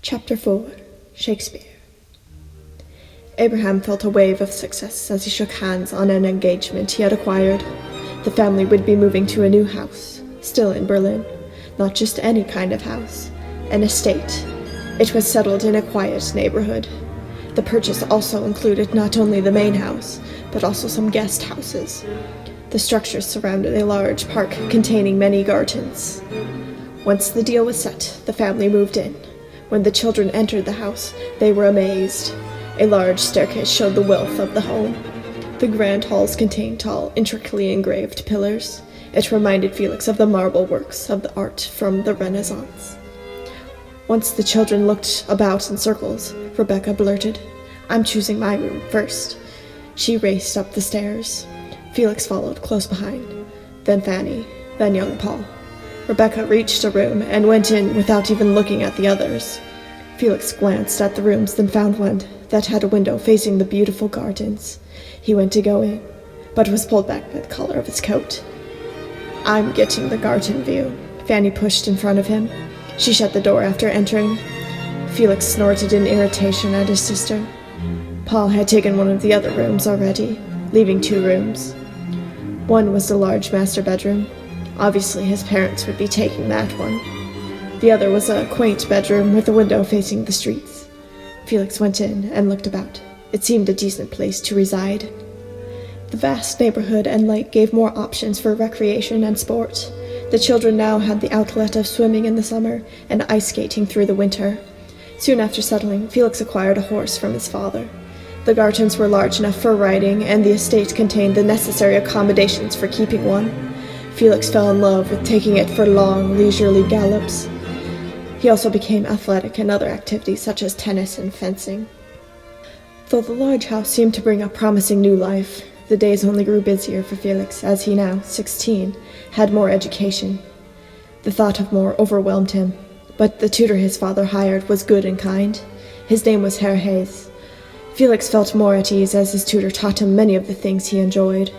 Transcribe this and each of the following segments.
Chapter 4. Shakespeare. Abraham felt a wave of success as he shook hands on an engagement he had acquired. The family would be moving to a new house, still in Berlin. Not just any kind of house, an estate. It was settled in a quiet neighborhood. The purchase also included not only the main house, but also some guest houses. The structure surrounded a large park containing many gardens. Once the deal was set, the family moved in. When the children entered the house, they were amazed. A large staircase showed the wealth of the home. The grand halls contained tall, intricately engraved pillars. It reminded Felix of the marble works of the art from the Renaissance. Once the children looked about in circles, Rebecca blurted, "I'm choosing my room first." She raced up the stairs. Felix followed close behind. Then Fanny, then young Paul. Rebecca reached a room and went in without even looking at the others. Felix glanced at the rooms, then found one that had a window facing the beautiful gardens. He went to go in, but was pulled back by the collar of his coat. "I'm getting the garden view," Fanny pushed in front of him. She shut the door after entering. Felix snorted in irritation at his sister. Paul had taken one of the other rooms already, leaving 2 rooms. One was the large master bedroom. Obviously, his parents would be taking that one. The other was a quaint bedroom with a window facing the streets. Felix went in and looked about. It seemed a decent place to reside. The vast neighborhood and lake gave more options for recreation and sport. The children now had the outlet of swimming in the summer and ice skating through the winter. Soon after settling, Felix acquired a horse from his father. The gardens were large enough for riding, and the estate contained the necessary accommodations for keeping one. Felix fell in love with taking it for long, leisurely gallops. He also became athletic in other activities such as tennis and fencing. Though the large house seemed to bring a promising new life, the days only grew busier for Felix as he now, 16, had more education. The thought of more overwhelmed him, but the tutor his father hired was good and kind. His name was Herr Hayes. Felix felt more at ease as his tutor taught him many of the things he enjoyed.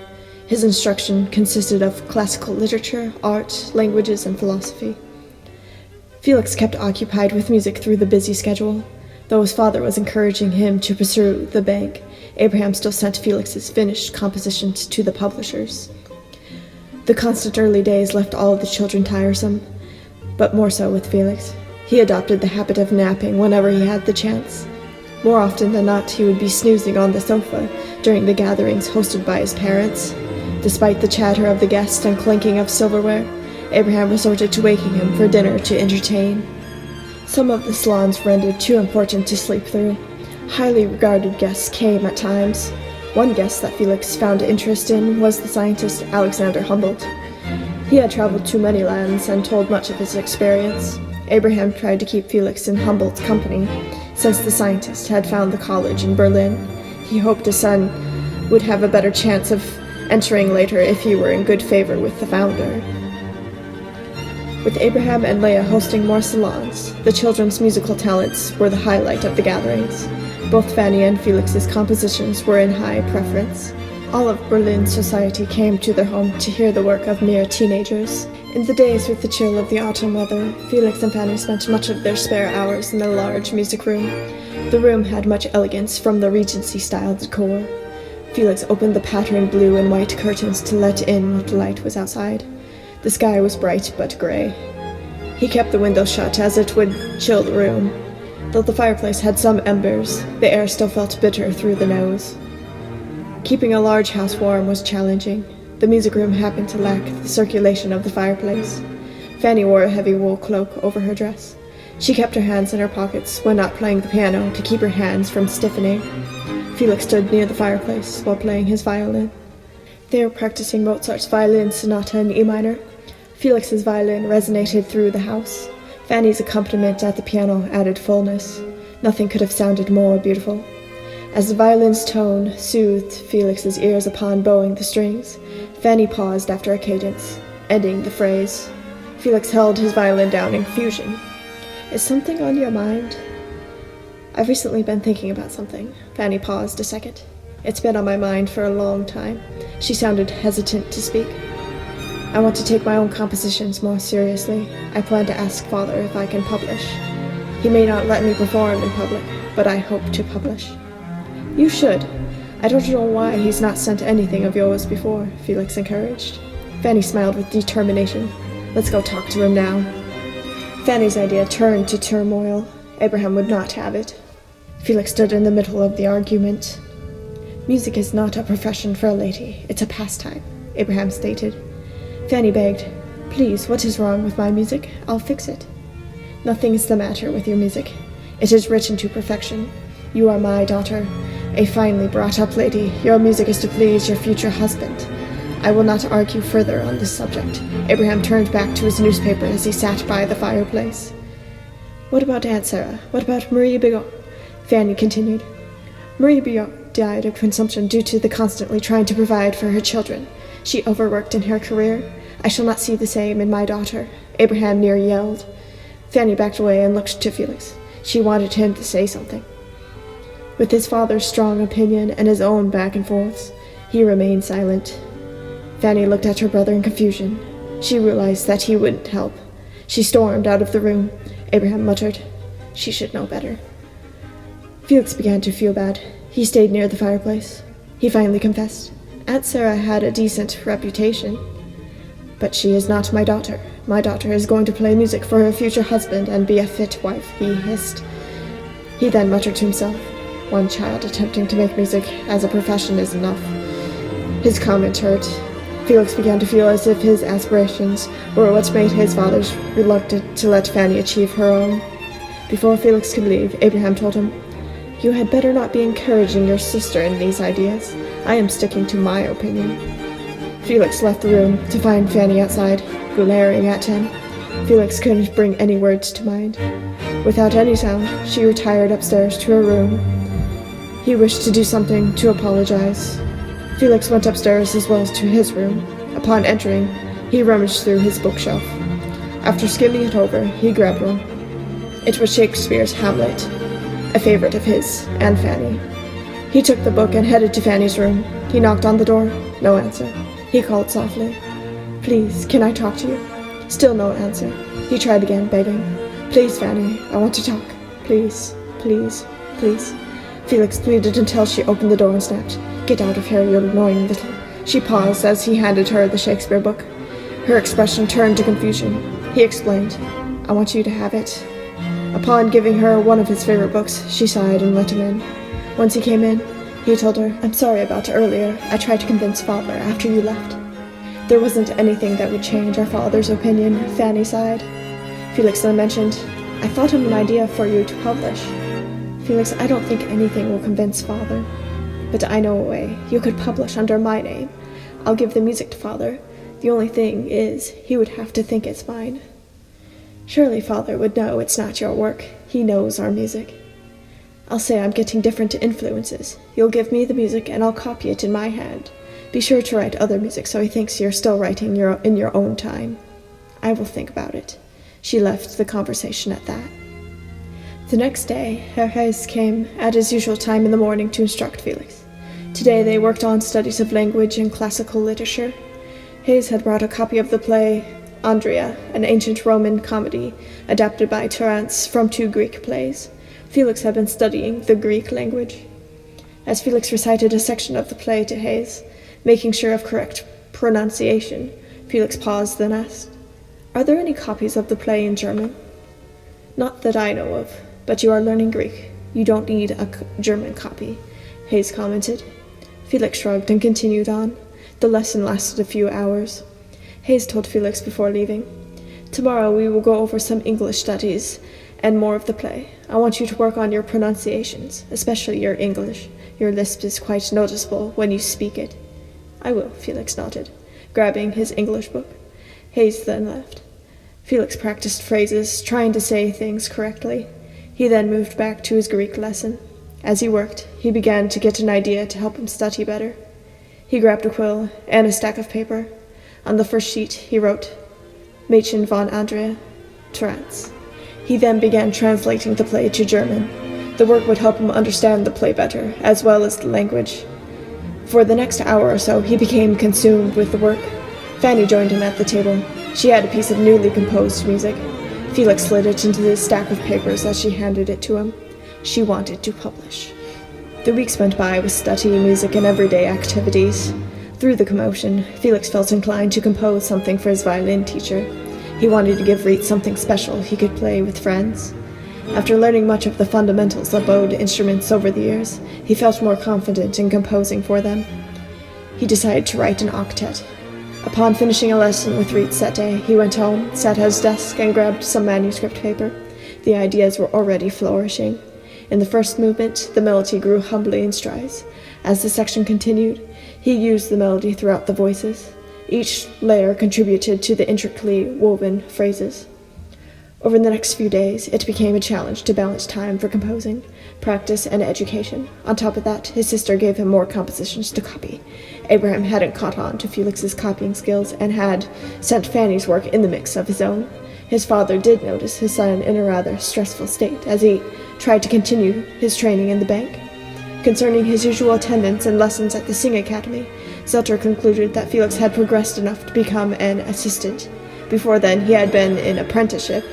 His instruction consisted of classical literature, art, languages, and philosophy. Felix kept occupied with music through the busy schedule. Though his father was encouraging him to pursue the bank, Abraham still sent Felix's finished compositions to the publishers. The constant early days left all of the children tiresome, but more so with Felix. He adopted the habit of napping whenever he had the chance. More often than not, he would be snoozing on the sofa during the gatherings hosted by his parents. Despite the chatter of the guests and clinking of silverware, Abraham resorted to waking him for dinner to entertain. Some of the salons rendered too important to sleep through. Highly regarded guests came at times. One guest that Felix found interest in was the scientist Alexander Humboldt. He had traveled to many lands and told much of his experience. Abraham tried to keep Felix in Humboldt's company, since the scientist had found the college in Berlin. He hoped his son would have a better chance of entering later if he were in good favor with the founder. With Abraham and Leah hosting more salons, the children's musical talents were the highlight of the gatherings. Both Fanny and Felix's compositions were in high preference. All of Berlin's society came to their home to hear the work of mere teenagers. In the days with the chill of the autumn weather, Felix and Fanny spent much of their spare hours in the large music room. The room had much elegance from the Regency-style decor. Felix opened the patterned blue and white curtains to let in what light was outside. The sky was bright but gray. He kept the window shut as it would chill the room. Though the fireplace had some embers, the air still felt bitter through the nose. Keeping a large house warm was challenging. The music room happened to lack the circulation of the fireplace. Fanny wore a heavy wool cloak over her dress. She kept her hands in her pockets when not playing the piano to keep her hands from stiffening. Felix stood near the fireplace while playing his violin. They were practicing Mozart's violin sonata in E minor. Felix's violin resonated through the house. Fanny's accompaniment at the piano added fullness. Nothing could have sounded more beautiful. As the violin's tone soothed Felix's ears upon bowing the strings, Fanny paused after a cadence, ending the phrase. Felix held his violin down in confusion. "Is something on your mind?" "I've recently been thinking about something." Fanny paused a second. "It's been on my mind for a long time." She sounded hesitant to speak. "I want to take my own compositions more seriously. I plan to ask Father if I can publish." He may not let me perform in public, but I hope to publish. You should. I don't know why he's not sent anything of yours before, Felix encouraged. Fanny smiled with determination. Let's go talk to him now. Fanny's idea turned to turmoil. Abraham would not have it. Felix stood in the middle of the argument. Music is not a profession for a lady, it's a pastime, Abraham stated. Fanny begged, please, what is wrong with my music? I'll fix it. Nothing is the matter with your music. It is written to perfection. You are my daughter, a finely brought-up lady. Your music is to please your future husband. I will not argue further on this subject. Abraham turned back to his newspaper as he sat by the fireplace. What about Aunt Sarah? What about Marie Bigot? Fanny continued. Marie Bigot died of consumption due to the constantly trying to provide for her children. She overworked in her career. I shall not see the same in my daughter. Abraham near yelled. Fanny backed away and looked to Felix. She wanted him to say something. With his father's strong opinion and his own back and forths, he remained silent. Fanny looked at her brother in confusion. She realized that he wouldn't help. She stormed out of the room. Abraham muttered, she should know better. Felix began to feel bad. He stayed near the fireplace. He finally confessed. Aunt Sarah had a decent reputation. But she is not my daughter. My daughter is going to play music for her future husband and be a fit wife, he hissed. He then muttered to himself, one child attempting to make music as a profession is enough. His comment hurt. Felix began to feel as if his aspirations were what made his father reluctant to let Fanny achieve her own. Before Felix could leave, Abraham told him, you had better not be encouraging your sister in these ideas. I am sticking to my opinion. Felix left the room to find Fanny outside, glaring at him. Felix couldn't bring any words to mind. Without any sound, she retired upstairs to her room. He wished to do something to apologize. Felix went upstairs as well as to his room. Upon entering, he rummaged through his bookshelf. After skimming it over, he grabbed one. It was Shakespeare's Hamlet, a favorite of his and Fanny. He took the book and headed to Fanny's room. He knocked on the door. No answer. He called softly. Please, can I talk to you? Still no answer. He tried again, begging. Please, Fanny, I want to talk. Please, please, please. Felix pleaded until she opened the door and snapped. Get out of here, you annoying little. She paused as he handed her the Shakespeare book. Her expression turned to confusion. He explained, I want you to have it. Upon giving her one of his favorite books, she sighed and let him in. Once he came in, he told her, I'm sorry about earlier. I tried to convince Father after you left. There wasn't anything that would change our father's opinion, Fanny sighed. Felix then mentioned, I thought of an idea for you to publish. Felix, I don't think anything will convince Father. But I know a way. You could publish under my name. I'll give the music to Father. The only thing is, he would have to think it's mine. Surely Father would know it's not your work. He knows our music. I'll say I'm getting different influences. You'll give me the music and I'll copy it in my hand. Be sure to write other music so he thinks you're still writing in your own time. I will think about it. She left the conversation at that. The next day, Herr Hayes came at his usual time in the morning to instruct Felix. Today they worked on studies of language and classical literature. Hayes had brought a copy of the play Andrea, an ancient Roman comedy adapted by Terence from 2 Greek plays. Felix had been studying the Greek language. As Felix recited a section of the play to Hayes, making sure of correct pronunciation, Felix paused, then asked, Are there any copies of the play in German? Not that I know of, but you are learning Greek. You don't need a German copy, Hayes commented. Felix shrugged and continued on. The lesson lasted a few hours. Hayes told Felix before leaving, Tomorrow we will go over some English studies and more of the play. I want you to work on your pronunciations, especially your English. Your lisp is quite noticeable when you speak it. I will, Felix nodded, grabbing his English book. Hayes then left. Felix practiced phrases, trying to say things correctly. He then moved back to his Greek lesson. As he worked, he began to get an idea to help him study better. He grabbed a quill and a stack of paper. On the first sheet, he wrote, Mädchen von Andrea, Terence. He then began translating the play to German. The work would help him understand the play better, as well as the language. For the next hour or so, he became consumed with the work. Fanny joined him at the table. She had a piece of newly composed music. Felix slid it into the stack of papers as she handed it to him. She wanted to publish. The weeks went by with study, music, and everyday activities. Through the commotion, Felix felt inclined to compose something for his violin teacher. He wanted to give Reed something special he could play with friends. After learning much of the fundamentals of bowed instruments over the years, he felt more confident in composing for them. He decided to write an octet. Upon finishing a lesson with Reed that day, he went home, sat at his desk, and grabbed some manuscript paper. The ideas were already flourishing. In the first movement, the melody grew humbly in strides. As the section continued, he used the melody throughout the voices. Each layer contributed to the intricately woven phrases. Over the next few days, it became a challenge to balance time for composing, practice, and education. On top of that, his sister gave him more compositions to copy. Abraham hadn't caught on to Felix's copying skills and had sent Fanny's work in the mix of his own. His father did notice his son in a rather stressful state as he tried to continue his training in the bank. Concerning his usual attendance and lessons at the Sing Academy, Zelter concluded that Felix had progressed enough to become an assistant. Before then, he had been in apprenticeship,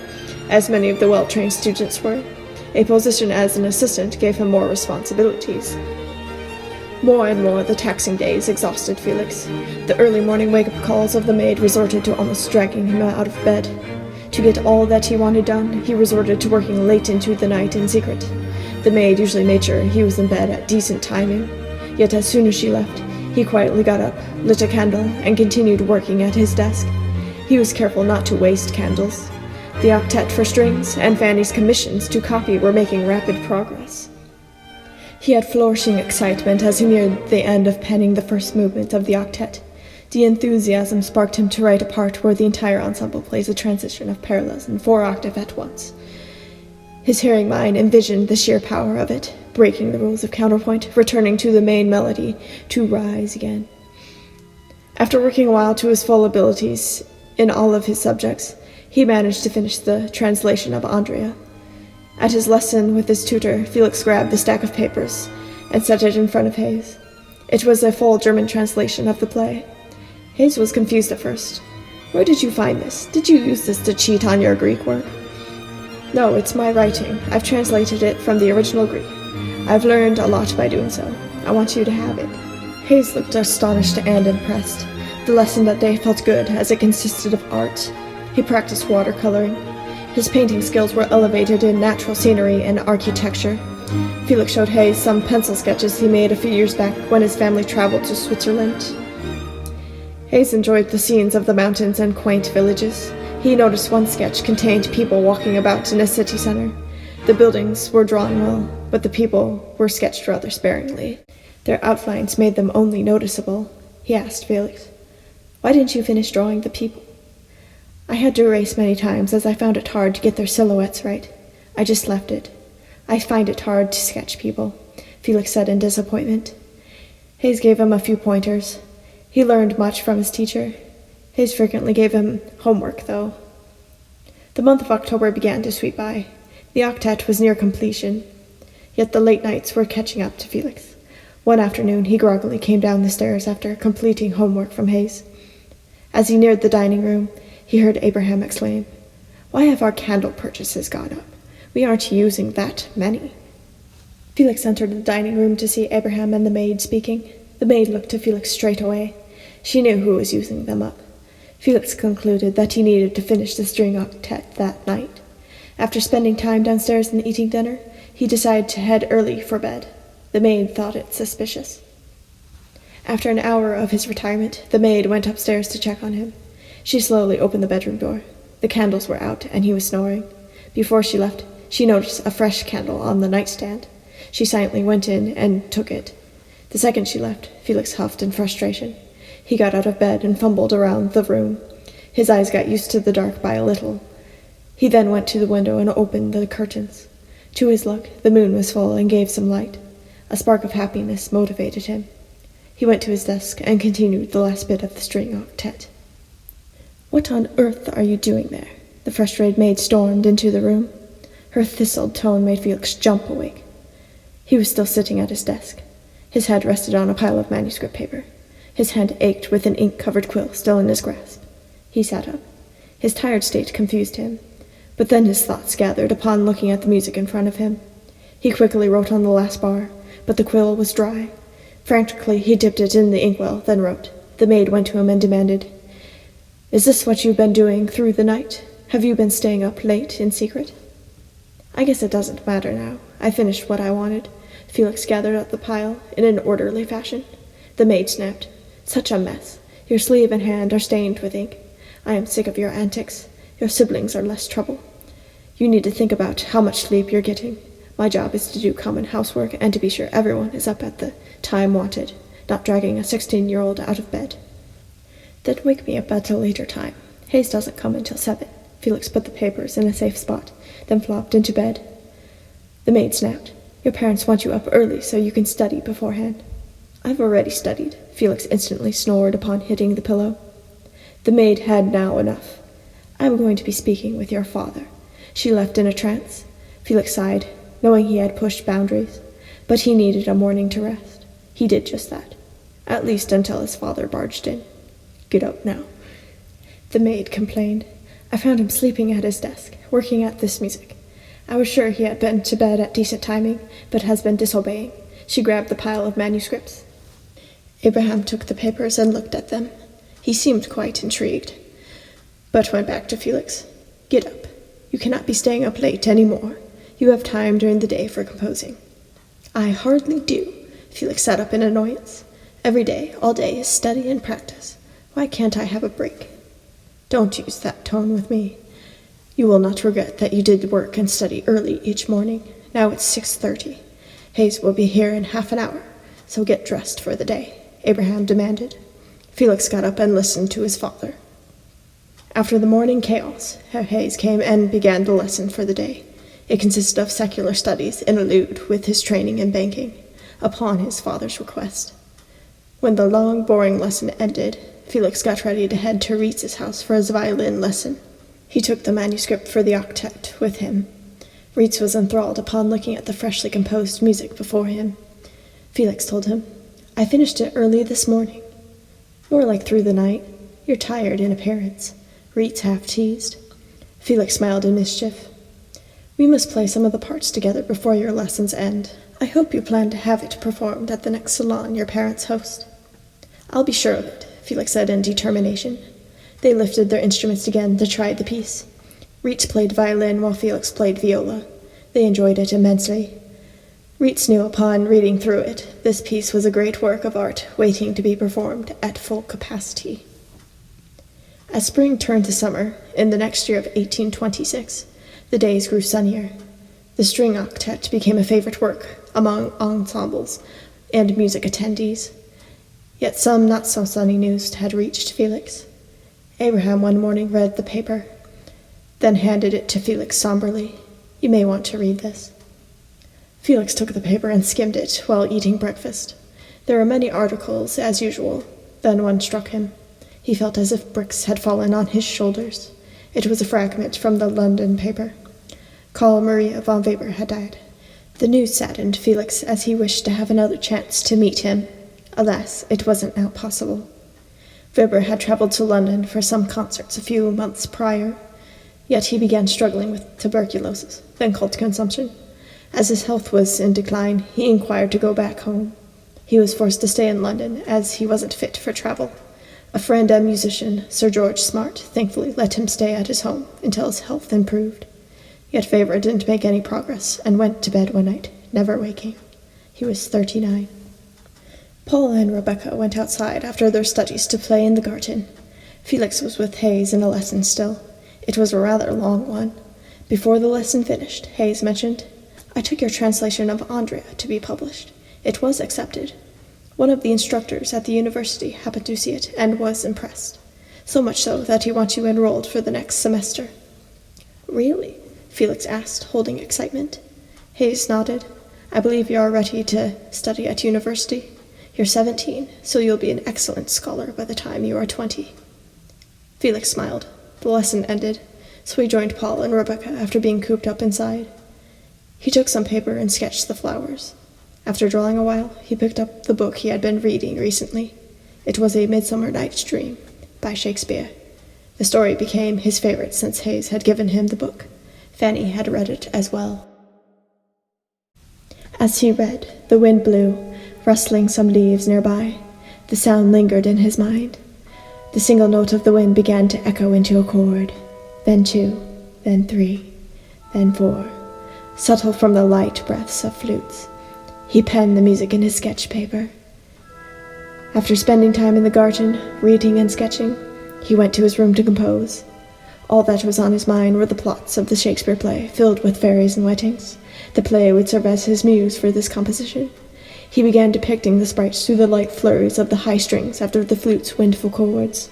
as many of the well-trained students were. A position as an assistant gave him more responsibilities. More and more, the taxing days exhausted Felix. The early morning wake-up calls of the maid resorted to almost dragging him out of bed. To get all that he wanted done, he resorted to working late into the night in secret. The maid usually made sure he was in bed at decent timing. Yet as soon as she left, he quietly got up, lit a candle, and continued working at his desk. He was careful not to waste candles. The octet for strings and Fanny's commissions to copy were making rapid progress. He had flourishing excitement as he neared the end of penning the first movement of the octet. The enthusiasm sparked him to write a part where the entire ensemble plays a transition of parallels and 4 octaves at once. His hearing mind envisioned the sheer power of it, breaking the rules of counterpoint, returning to the main melody, to rise again. After working a while to his full abilities in all of his subjects, he managed to finish the translation of Andrea. At his lesson with his tutor, Felix grabbed the stack of papers and set it in front of Hayes. It was a full German translation of the play. Hayes was confused at first. "Where did you find this? Did you use this to cheat on your Greek work?" "No, it's my writing. I've translated it from the original Greek. I've learned a lot by doing so. I want you to have it." Hayes looked astonished and impressed. The lesson that day felt good, as it consisted of art. He practiced watercoloring. His painting skills were elevated in natural scenery and architecture. Felix showed Hayes some pencil sketches he made a few years back when his family traveled to Switzerland. Hayes enjoyed the scenes of the mountains and quaint villages. He noticed one sketch contained people walking about in a city center. The buildings were drawn well, but the people were sketched rather sparingly. Their outlines made them only noticeable. He asked Felix, "Why didn't you finish drawing the people?" "I had to erase many times, as I found it hard to get their silhouettes right. I just left it. I find it hard to sketch people," Felix said in disappointment. Hayes gave him a few pointers. He learned much from his teacher. Hayes frequently gave him homework, though. The month of October began to sweep by. The octet was near completion, yet the late nights were catching up to Felix. One afternoon, he groggily came down the stairs after completing homework from Hayes. As he neared the dining room, he heard Abraham exclaim, "Why have our candle purchases gone up? We aren't using that many." Felix entered the dining room to see Abraham and the maid speaking. The maid looked to Felix straight away. She knew who was using them up. Felix concluded that he needed to finish the string octet that night. After spending time downstairs and eating dinner, he decided to head early for bed. The maid thought it suspicious. After an hour of his retirement, the maid went upstairs to check on him. She slowly opened the bedroom door. The candles were out, and he was snoring. Before she left, she noticed a fresh candle on the nightstand. She silently went in and took it. The second she left, Felix huffed in frustration. He got out of bed and fumbled around the room. His eyes got used to the dark by a little. He then went to the window and opened the curtains. To his luck, the moon was full and gave some light. A spark of happiness motivated him. He went to his desk and continued the last bit of the string octet. "What on earth are you doing there?" The frustrated maid stormed into the room. Her thistled tone made Felix jump awake. He was still sitting at his desk. His head rested on a pile of manuscript paper. His hand ached with an ink-covered quill still in his grasp. He sat up. His tired state confused him. But then his thoughts gathered upon looking at the music in front of him. He quickly wrote on the last bar, but the quill was dry. Frantically, he dipped it in the inkwell, then wrote. The maid went to him and demanded, "Is this what you've been doing through the night? Have you been staying up late in secret?" "I guess it doesn't matter now. I finished what I wanted." Felix gathered up the pile in an orderly fashion. The maid snapped, "Such a mess. Your sleeve and hand are stained with ink. I am sick of your antics. Your siblings are less trouble. You need to think about how much sleep you're getting. My job is to do common housework and to be sure everyone is up at the time wanted, not dragging a 16-year-old out of bed." "Then wake me up at a later time. Hayes doesn't come until 7. Felix put the papers in a safe spot, then flopped into bed. The maid snapped, "Your parents want you up early so you can study beforehand." "I've already studied." Felix instantly snored upon hitting the pillow. The maid had now enough. "I'm going to be speaking with your father." She left in a trance. Felix sighed, knowing he had pushed boundaries, but he needed a morning to rest. He did just that, at least until his father barged in. "Get up now." The maid complained. "I found him sleeping at his desk, working at this music. I was sure he had been to bed at decent timing, but has been disobeying." She grabbed the pile of manuscripts. Abraham took the papers and looked at them. He seemed quite intrigued, but went back to Felix. "Get up. You cannot be staying up late any more. You have time during the day for composing." "I hardly do." Felix sat up in annoyance. "Every day, all day, is study and practice. Why can't I have a break?" "Don't use that tone with me. You will not regret that you did work and study early each morning. Now it's 6:30. Hayes will be here in half an hour, so get dressed for the day," Abraham demanded. Felix got up and listened to his father. After the morning chaos, Herr Hayes came and began the lesson for the day. It consisted of secular studies in allude with his training in banking, upon his father's request. When the long, boring lesson ended, Felix got ready to head to Rietz's house for his violin lesson. He took the manuscript for the octet with him. Rietz was enthralled upon looking at the freshly composed music before him. Felix told him, "I finished it early this morning." "More like through the night. You're tired in appearance," Rietz half teased. Felix smiled in mischief. "We must play some of the parts together before your lessons end. I hope you plan to have it performed at the next salon your parents host." "I'll be sure of it," Felix said in determination. They lifted their instruments again to try the piece. Rietz played violin while Felix played viola. They enjoyed it immensely. Rietz knew upon reading through it this piece was a great work of art waiting to be performed at full capacity. As spring turned to summer, in the next year of 1826, the days grew sunnier. The string octet became a favorite work among ensembles and music attendees. Yet some not-so-sunny news had reached Felix. Abraham one morning read the paper, then handed it to Felix somberly. "You may want to read this." Felix took the paper and skimmed it while eating breakfast. There were many articles, as usual. Then one struck him. He felt as if bricks had fallen on his shoulders. It was a fragment from the London paper. Karl Maria von Weber had died. The news saddened Felix as he wished to have another chance to meet him. Alas, it wasn't now possible. Weber had traveled to London for some concerts a few months prior, yet he began struggling with tuberculosis, then called consumption. As his health was in decline, he inquired to go back home. He was forced to stay in London, as he wasn't fit for travel. A friend and musician, Sir George Smart, thankfully let him stay at his home until his health improved. Yet Weber didn't make any progress and went to bed one night, never waking. He was 39. Paul and Rebecca went outside after their studies to play in the garden. Felix was with Hayes in a lesson still. It was a rather long one. Before the lesson finished, Hayes mentioned, "I took your translation of Andrea to be published. It was accepted. One of the instructors at the university happened to see it and was impressed. So much so that he wants you enrolled for the next semester." "Really?" Felix asked, holding excitement. Hayes nodded. "I believe you are ready to study at university. You're 17, so you'll be an excellent scholar by the time you are 20. Felix smiled. The lesson ended, so he joined Paul and Rebecca after being cooped up inside. He took some paper and sketched the flowers. After drawing a while, he picked up the book he had been reading recently. It was A Midsummer Night's Dream by Shakespeare. The story became his favorite since Hayes had given him the book. Fanny had read it as well. As he read, the wind blew, rustling some leaves nearby. The sound lingered in his mind. The single note of the wind began to echo into a chord, then two, then three, then four, subtle from the light breaths of flutes. He penned the music in his sketch paper. After spending time in the garden, reading and sketching, he went to his room to compose. All that was on his mind were the plots of the Shakespeare play, filled with fairies and weddings. The play would serve as his muse for this composition. He began depicting the sprites through the light flurries of the high strings after the flute's windful chords.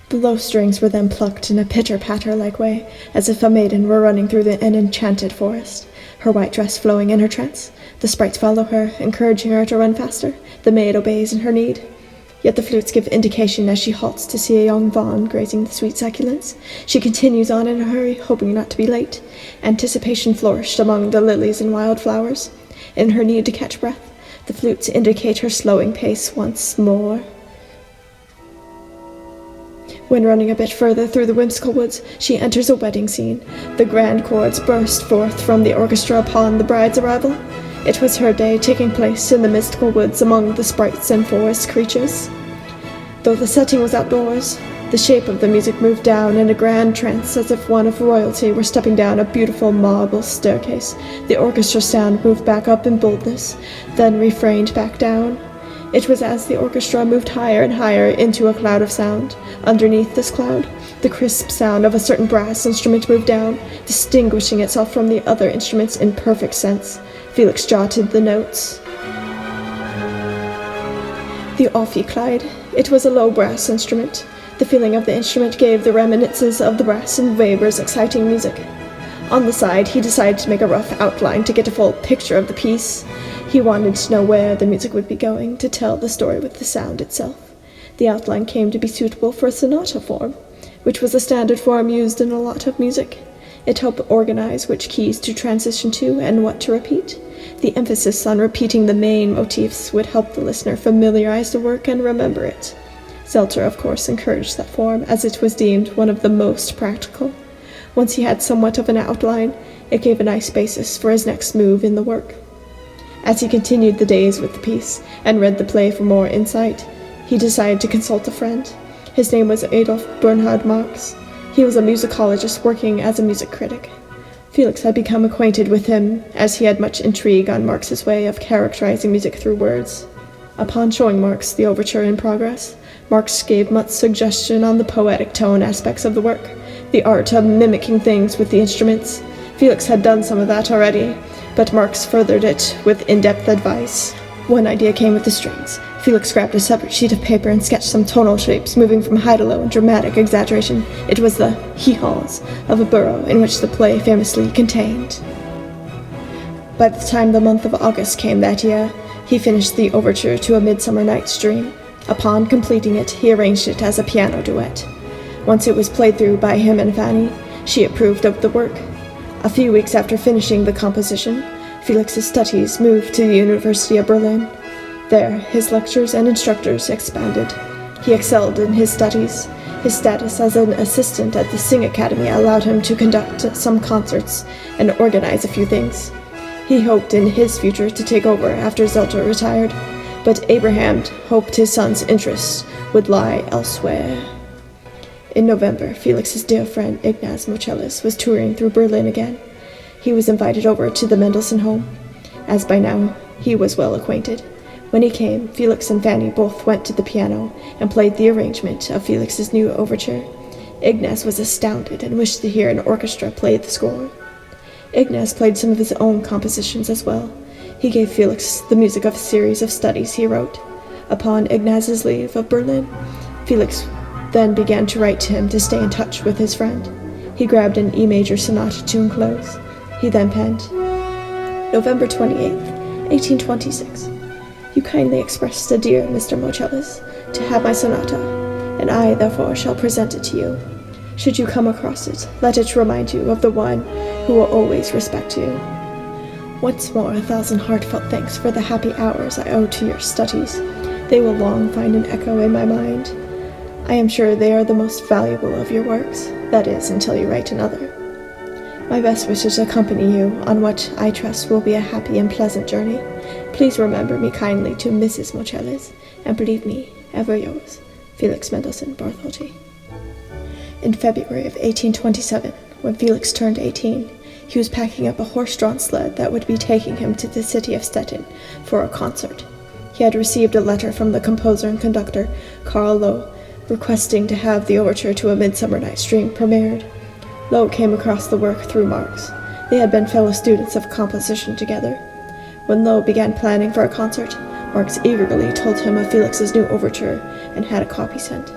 The low strings were then plucked in a pitter-patter-like way, as if a maiden were running through an enchanted forest, her white dress flowing in her trance. The sprites follow her, encouraging her to run faster. The maid obeys in her need. Yet the flutes give indication as she halts to see a young fawn grazing the sweet succulents. She continues on in a hurry, hoping not to be late. Anticipation flourished among the lilies and wildflowers. In her need to catch breath, the flutes indicate her slowing pace once more. When running a bit further through the whimsical woods, she enters a wedding scene. The grand chords burst forth from the orchestra upon the bride's arrival. It was her day, taking place in the mystical woods among the sprites and forest creatures. Though the setting was outdoors, the shape of the music moved down in a grand trance, as if one of royalty were stepping down a beautiful marble staircase. The orchestra sound moved back up in boldness, then refrained back down. It was as the orchestra moved higher and higher into a cloud of sound. Underneath this cloud, the crisp sound of a certain brass instrument moved down, distinguishing itself from the other instruments in perfect sense. Felix jotted the notes. The Ophicleide. It was a low brass instrument. The feeling of the instrument gave the reminiscences of the brass in Weber's exciting music. On the side, he decided to make a rough outline to get a full picture of the piece. He wanted to know where the music would be going, to tell the story with the sound itself. The outline came to be suitable for a sonata form, which was a standard form used in a lot of music. It helped organize which keys to transition to and what to repeat. The emphasis on repeating the main motifs would help the listener familiarize the work and remember it. Zelter, of course, encouraged that form, as it was deemed one of the most practical. Once he had somewhat of an outline, it gave a nice basis for his next move in the work. As he continued the days with the piece and read the play for more insight, he decided to consult a friend. His name was Adolf Bernhard Marx. He was a musicologist working as a music critic. Felix had become acquainted with him, as he had much intrigue on Marx's way of characterizing music through words. Upon showing Marx the overture in progress, Marx gave much suggestion on the poetic tone aspects of the work, the art of mimicking things with the instruments. Felix had done some of that already, but Marx furthered it with in-depth advice. One idea came with the strings. Felix grabbed a separate sheet of paper and sketched some tonal shapes moving from high to low in dramatic exaggeration. It was the hee-haws of a borough in which the play famously contained. By the time the month of August came that year, he finished the overture to A Midsummer Night's Dream. Upon completing it, he arranged it as a piano duet. Once it was played through by him and Fanny, she approved of the work. A few weeks after finishing the composition, Felix's studies moved to the University of Berlin. There, his lectures and instructors expanded. He excelled in his studies. His status as an assistant at the Sing Academy allowed him to conduct some concerts and organize a few things. He hoped in his future to take over after Zelter retired, but Abraham hoped his son's interests would lie elsewhere. In November, Felix's dear friend Ignaz Moscheles was touring through Berlin again. He was invited over to the Mendelssohn home, as by now he was well acquainted. When he came, Felix and Fanny both went to the piano and played the arrangement of Felix's new overture. Ignaz was astounded and wished to hear an orchestra play the score. Ignaz played some of his own compositions as well. He gave Felix the music of a series of studies he wrote. Upon Ignaz's leave of Berlin, Felix then began to write to him to stay in touch with his friend. He grabbed an E major sonata to enclose. He then penned, November 28th, 1826. You kindly expressed to dear Mr. Moscheles to have my sonata, and I, therefore, shall present it to you. Should you come across it, let it remind you of the one who will always respect you. Once more, 1,000 heartfelt thanks for the happy hours I owe to your studies. They will long find an echo in my mind. I am sure they are the most valuable of your works, that is, until you write another. My best wishes accompany you on what I trust will be a happy and pleasant journey. Please remember me kindly to Mrs. Moscheles, and believe me, ever yours, Felix Mendelssohn Bartholdi. In February of 1827, when Felix turned 18, he was packing up a horse-drawn sled that would be taking him to the city of Stettin for a concert. He had received a letter from the composer and conductor, Carl Loewe, requesting to have the overture to A Midsummer Night's Dream premiered. Loewe came across the work through Marx. They had been fellow students of composition together. When Loewe began planning for a concert, Marx eagerly told him of Felix's new overture and had a copy sent.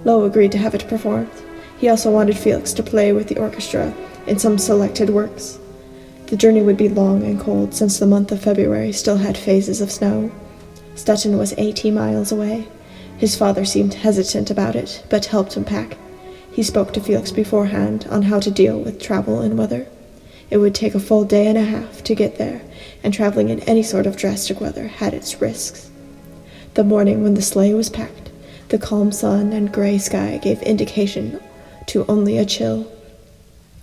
Loewe agreed to have it performed. He also wanted Felix to play with the orchestra in some selected works. The journey would be long and cold, since the month of February still had phases of snow. Stettin was 80 miles away. His father seemed hesitant about it, but helped him pack. He spoke to Felix beforehand on how to deal with travel and weather. It would take a full day and a half to get there, and traveling in any sort of drastic weather had its risks. The morning when the sleigh was packed, the calm sun and gray sky gave indication to only a chill.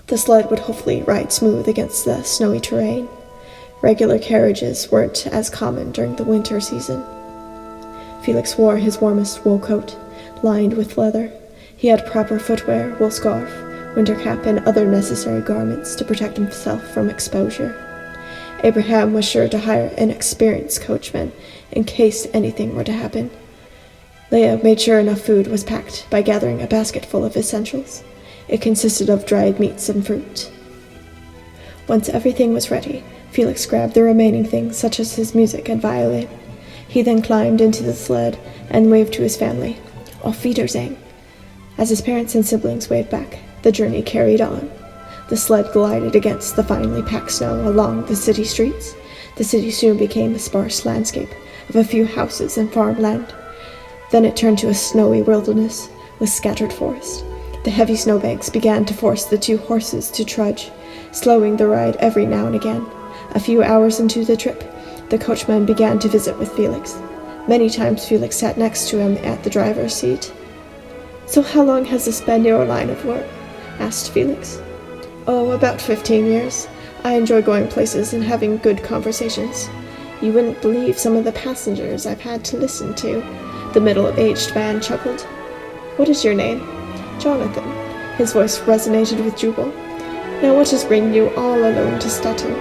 The sled would hopefully ride smooth against the snowy terrain. Regular carriages weren't as common during the winter season. Felix wore his warmest wool coat, lined with leather. He had proper footwear, wool scarf, winter cap, and other necessary garments to protect himself from exposure. Abraham was sure to hire an experienced coachman in case anything were to happen. Leah made sure enough food was packed by gathering a basket full of essentials. It consisted of dried meats and fruit. Once everything was ready, Felix grabbed the remaining things, such as his music and violin. He then climbed into the sled and waved to his family, Auf Wiedersehen. As his parents and siblings waved back, the journey carried on. The sled glided against the finely packed snow along the city streets. The city soon became a sparse landscape of a few houses and farmland. Then it turned to a snowy wilderness with scattered forest. The heavy snowbanks began to force the two horses to trudge, slowing the ride every now and again. A few hours into the trip, the coachman began to visit with Felix. Many times Felix sat next to him at the driver's seat. "So how long has this been your line of work?" asked Felix. "Oh, about 15 years. I enjoy going places and having good conversations. You wouldn't believe some of the passengers I've had to listen to," the middle-aged man chuckled. "What is your name?" "Jonathan." His voice resonated with jubile. "Now what is bringing you all alone to Stettin?"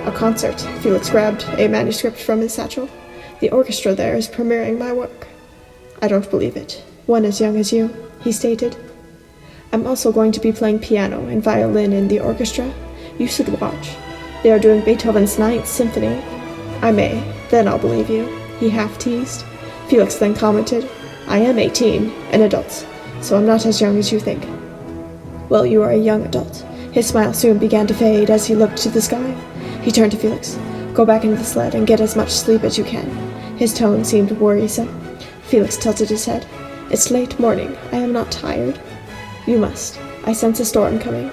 "A concert." Felix grabbed a manuscript from his satchel. "The orchestra there is premiering my work." "I don't believe it. One as young as you," he stated. "I'm also going to be playing piano and violin in the orchestra. You should watch. They are doing Beethoven's Ninth Symphony." "I may. Then I'll believe you," he half-teased. Felix then commented, "I am 18, an adult, so I'm not as young as you think." "Well, you are a young adult." His smile soon began to fade as he looked to the sky. He turned to Felix. "Go back into the sled and get as much sleep as you can." His tone seemed worrisome. Felix tilted his head. "It's late morning. I am not tired." "You must. I sense a storm coming.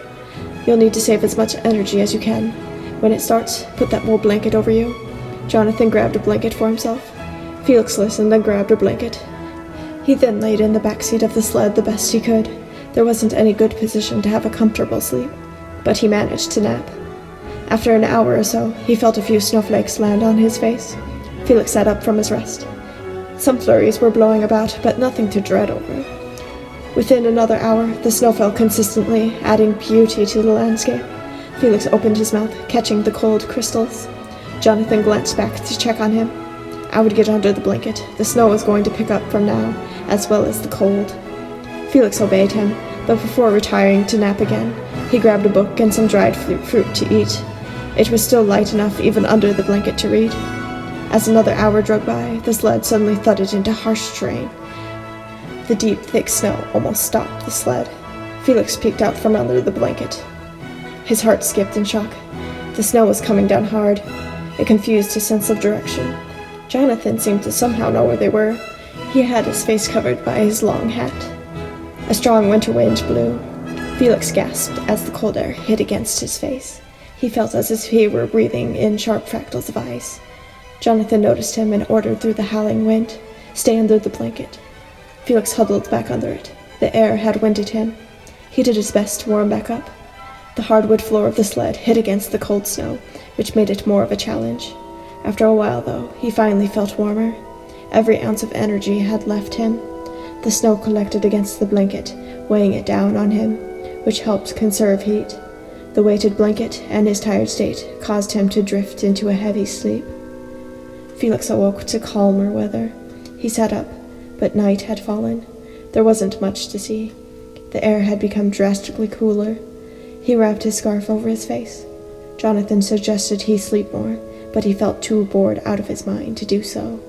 You'll need to save as much energy as you can. When it starts, put that wool blanket over you." Jonathan grabbed a blanket for himself. Felix listened and grabbed a blanket. He then laid in the back seat of the sled the best he could. There wasn't any good position to have a comfortable sleep, but he managed to nap. After an hour or so, he felt a few snowflakes land on his face. Felix sat up from his rest. Some flurries were blowing about, but nothing to dread over. Within another hour, the snow fell consistently, adding beauty to the landscape. Felix opened his mouth, catching the cold crystals. Jonathan glanced back to check on him. "I would get under the blanket. The snow is going to pick up from now, as well as the cold." Felix obeyed him, but before retiring to nap again, he grabbed a book and some dried fruit to eat. It was still light enough even under the blanket to read. As another hour dragged by, the sled suddenly thudded into harsh terrain. The deep, thick snow almost stopped the sled. Felix peeked out from under the blanket. His heart skipped in shock. The snow was coming down hard. It confused his sense of direction. Jonathan seemed to somehow know where they were. He had his face covered by his long hat. A strong winter wind blew. Felix gasped as the cold air hit against his face. He felt as if he were breathing in sharp fractals of ice. Jonathan noticed him and ordered through the howling wind, "Stay under the blanket." Felix huddled back under it. The air had winded him. He did his best to warm back up. The hardwood floor of the sled hit against the cold snow, which made it more of a challenge. After a while, though, he finally felt warmer. Every ounce of energy had left him. The snow collected against the blanket, weighing it down on him, which helped conserve heat. The weighted blanket and his tired state caused him to drift into a heavy sleep. Felix awoke to calmer weather. He sat up, but night had fallen. There wasn't much to see. The air had become drastically cooler. He wrapped his scarf over his face. Jonathan suggested he sleep more, but he felt too bored out of his mind to do so.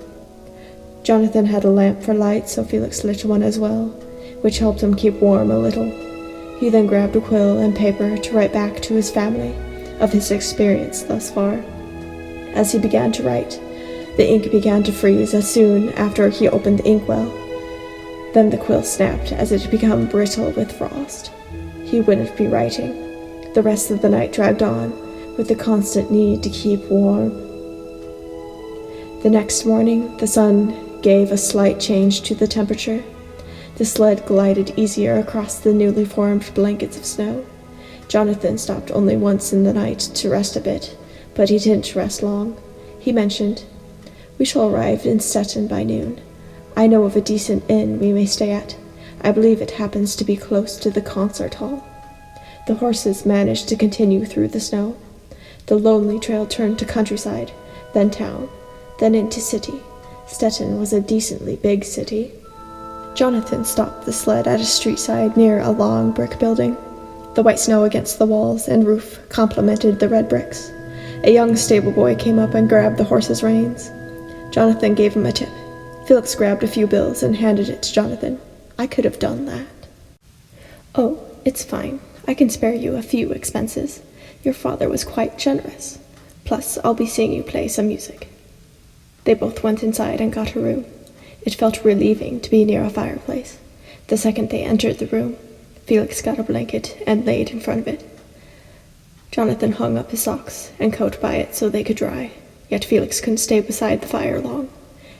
Jonathan had a lamp for light, so Felix lit one as well, which helped him keep warm a little. He then grabbed a quill and paper to write back to his family of his experience thus far. As he began to write, the ink began to freeze as soon after he opened the inkwell. Then the quill snapped as it had become brittle with frost. He wouldn't be writing. The rest of the night dragged on, with the constant need to keep warm. The next morning, the sun gave a slight change to the temperature. The sled glided easier across the newly formed blankets of snow. Jonathan stopped only once in the night to rest a bit, but he didn't rest long. He mentioned, "We shall arrive in Stettin by noon. I know of a decent inn we may stay at. I believe it happens to be close to the concert hall." The horses managed to continue through the snow. The lonely trail turned to countryside, then town, then into city. Stettin was a decently big city. Jonathan stopped the sled at a street side near a long brick building. The white snow against the walls and roof complemented the red bricks. A young stable boy came up and grabbed the horse's reins. Jonathan gave him a tip. Felix grabbed a few bills and handed it to Jonathan. "I could have done that." "Oh, it's fine. I can spare you a few expenses. Your father was quite generous. Plus, I'll be seeing you play some music." They both went inside and got a room. It felt relieving to be near a fireplace. The second they entered the room, Felix got a blanket and laid in front of it. Jonathan hung up his socks and coat by it so they could dry, yet Felix couldn't stay beside the fire long.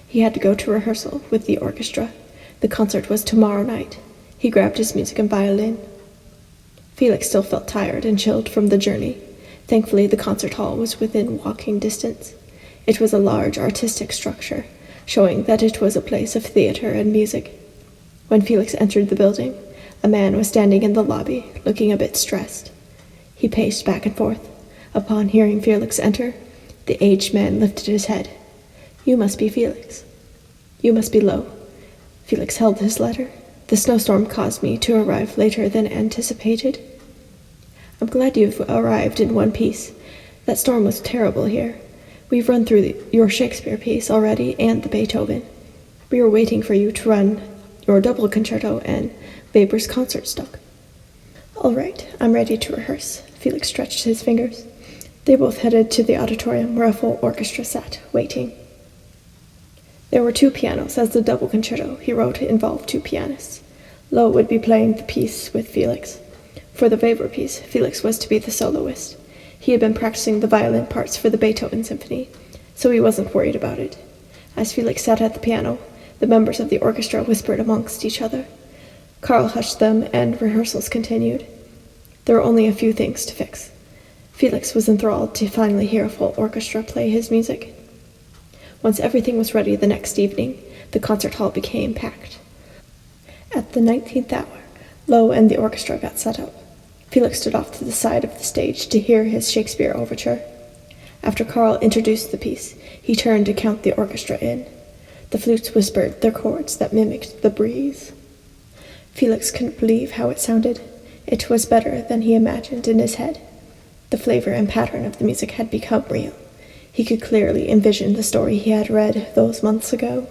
He had to go to rehearsal with the orchestra. The concert was tomorrow night. He grabbed his music and violin. Felix still felt tired and chilled from the journey. Thankfully, the concert hall was within walking distance. It was a large artistic structure, showing that it was a place of theater and music. When Felix entered the building, a man was standing in the lobby, looking a bit stressed. He paced back and forth. Upon hearing Felix enter, the aged man lifted his head. "You must be Felix. You must be low." Felix held his letter. "The snowstorm caused me to arrive later than anticipated." "I'm glad you've arrived in one piece. That storm was terrible here. We've run through your Shakespeare piece already and the Beethoven. We were waiting for you to run your double concerto and Weber's concert stuck." "All right, I'm ready to rehearse." Felix stretched his fingers. They both headed to the auditorium where a full orchestra sat, waiting. There were two pianos, as the double concerto he wrote involved two pianists. Lowe would be playing the piece with Felix. For the Weber piece, Felix was to be the soloist. He had been practicing the violin parts for the Beethoven symphony, so he wasn't worried about it. As Felix sat at the piano, the members of the orchestra whispered amongst each other. Carl hushed them, and rehearsals continued. There were only a few things to fix. Felix was enthralled to finally hear a full orchestra play his music. Once everything was ready the next evening, the concert hall became packed. At the 19th hour, Lowe and the orchestra got set up. Felix stood off to the side of the stage to hear his Shakespeare overture. After Carl introduced the piece, he turned to count the orchestra in. The flutes whispered their chords that mimicked the breeze. Felix couldn't believe how it sounded. It was better than he imagined in his head. The flavor and pattern of the music had become real. He could clearly envision the story he had read those months ago.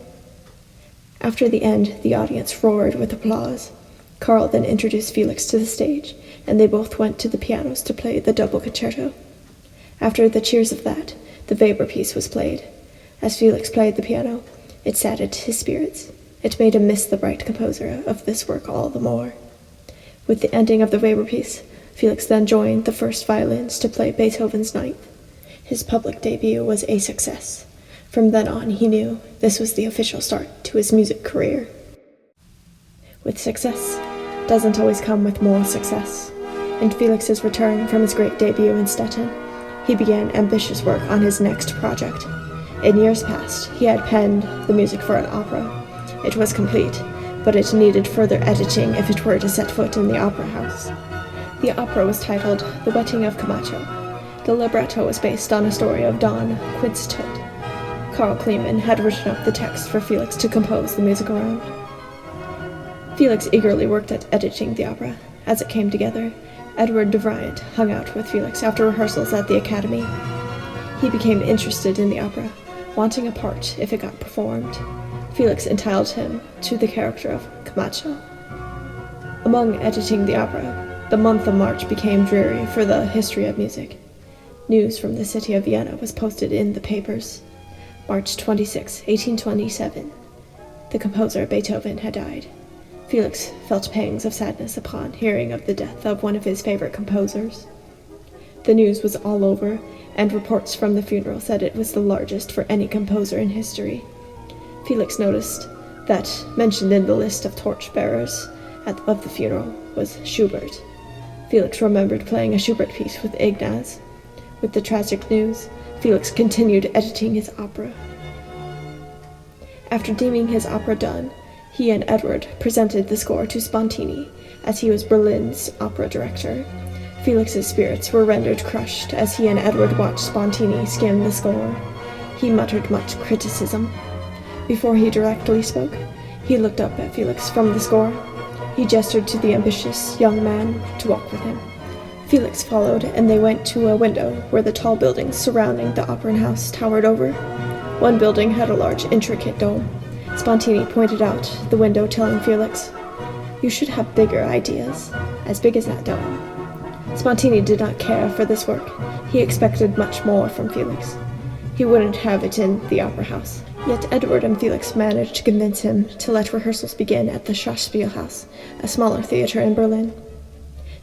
After the end, the audience roared with applause. Carl then introduced Felix to the stage, and they both went to the pianos to play the double concerto. After the cheers of that, the Weber piece was played. As Felix played the piano, it saddened his spirits. It made him miss the bright composer of this work all the more. With the ending of the Weber piece, Felix then joined the first violins to play Beethoven's Ninth. His public debut was a success. From then on, he knew this was the official start to his music career. With success doesn't always come with more success. and Felix's return from his great debut in Stettin, he began ambitious work on his next project. In years past, he had penned the music for an opera. It was complete, but it needed further editing if it were to set foot in the opera house. The opera was titled The Wedding of Camacho. The libretto was based on a story of Don Quixote. Carl Kleeman had written up the text for Felix to compose the music around. Felix eagerly worked at editing the opera. As it came together, Edward de Vriend hung out with Felix after rehearsals at the Academy. He became interested in the opera, wanting a part if it got performed. Felix entitled him to the character of Camacho. Among editing the opera, the month of March became dreary for the history of music. News from the city of Vienna was posted in the papers. March 26, 1827. The composer Beethoven had died. Felix felt pangs of sadness upon hearing of the death of one of his favorite composers. The news was all over, and reports from the funeral said it was the largest for any composer in history. Felix noticed that mentioned in the list of torchbearers of the funeral was Schubert. Felix remembered playing a Schubert piece with Ignaz. With the tragic news, Felix continued editing his opera. After deeming his opera done, he and Edward presented the score to Spontini, as he was Berlin's opera director. Felix's spirits were rendered crushed as he and Edward watched Spontini skim the score. He muttered much criticism. Before he directly spoke, he looked up at Felix from the score. He gestured to the ambitious young man to walk with him. Felix followed, and they went to a window where the tall buildings surrounding the opera house towered over. One building had a large, intricate dome. Spontini pointed out the window, telling Felix, "You should have bigger ideas, as big as that dome." Spontini did not care for this work. He expected much more from Felix. He wouldn't have it in the opera house. Yet Edward and Felix managed to convince him to let rehearsals begin at the Schauspielhaus, a smaller theater in Berlin.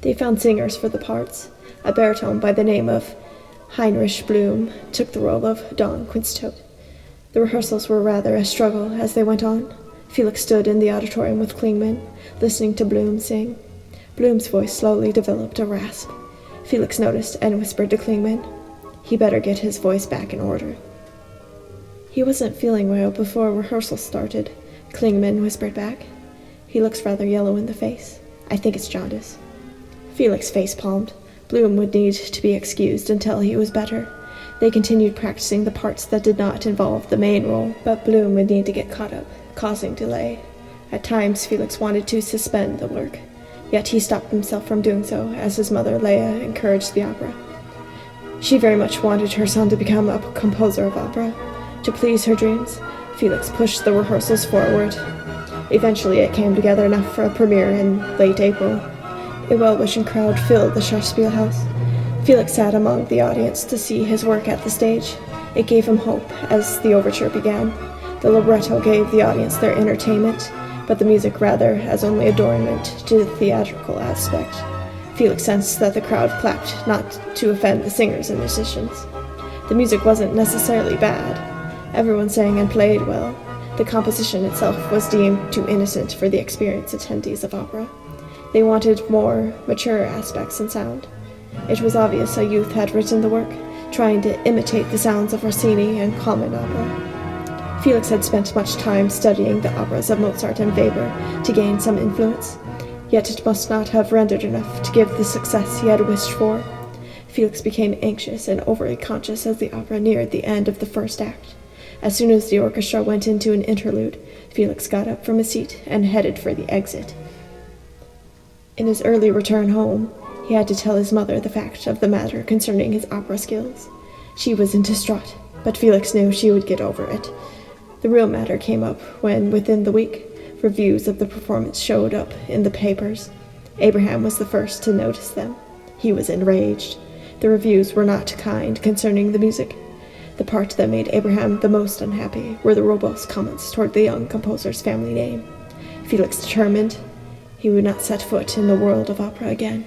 They found singers for the parts. A baritone by the name of Heinrich Blum took the role of Don Quixote. The rehearsals were rather a struggle as they went on. Felix stood in the auditorium with Klingman, listening to Blum sing. Blum's voice slowly developed a rasp. Felix noticed and whispered to Klingman, he better get his voice back in order. He wasn't feeling well before rehearsal started, Klingman whispered back. He looks rather yellow in the face. I think it's jaundice. Felix face-palmed. Blum would need to be excused until he was better. They continued practicing the parts that did not involve the main role, but Blum would need to get caught up, causing delay. At times, Felix wanted to suspend the work, yet he stopped himself from doing so as his mother, Leah, encouraged the opera. She very much wanted her son to become a composer of opera. To please her dreams, Felix pushed the rehearsals forward. Eventually, it came together enough for a premiere in late April. A well-wishing crowd filled the Schauspielhaus. Felix sat among the audience to see his work at the stage. It gave him hope as the overture began. The libretto gave the audience their entertainment, but the music rather as only adornment to the theatrical aspect. Felix sensed that the crowd clapped not to offend the singers and musicians. The music wasn't necessarily bad. Everyone sang and played well. The composition itself was deemed too innocent for the experienced attendees of opera. They wanted more mature aspects and sound. It was obvious a youth had written the work, trying to imitate the sounds of Rossini and common opera. Felix had spent much time studying the operas of Mozart and Weber to gain some influence, yet it must not have rendered enough to give the success he had wished for. Felix became anxious and overly conscious as the opera neared the end of the first act. As soon as the orchestra went into an interlude, Felix got up from his seat and headed for the exit. In his early return home, he had to tell his mother the fact of the matter concerning his opera skills. She was distraught, but Felix knew she would get over it. The real matter came up when, within the week, reviews of the performance showed up in the papers. Abraham was the first to notice them. He was enraged. The reviews were not kind concerning the music. The part that made Abraham the most unhappy were the robust comments toward the young composer's family name. Felix determined he would not set foot in the world of opera again.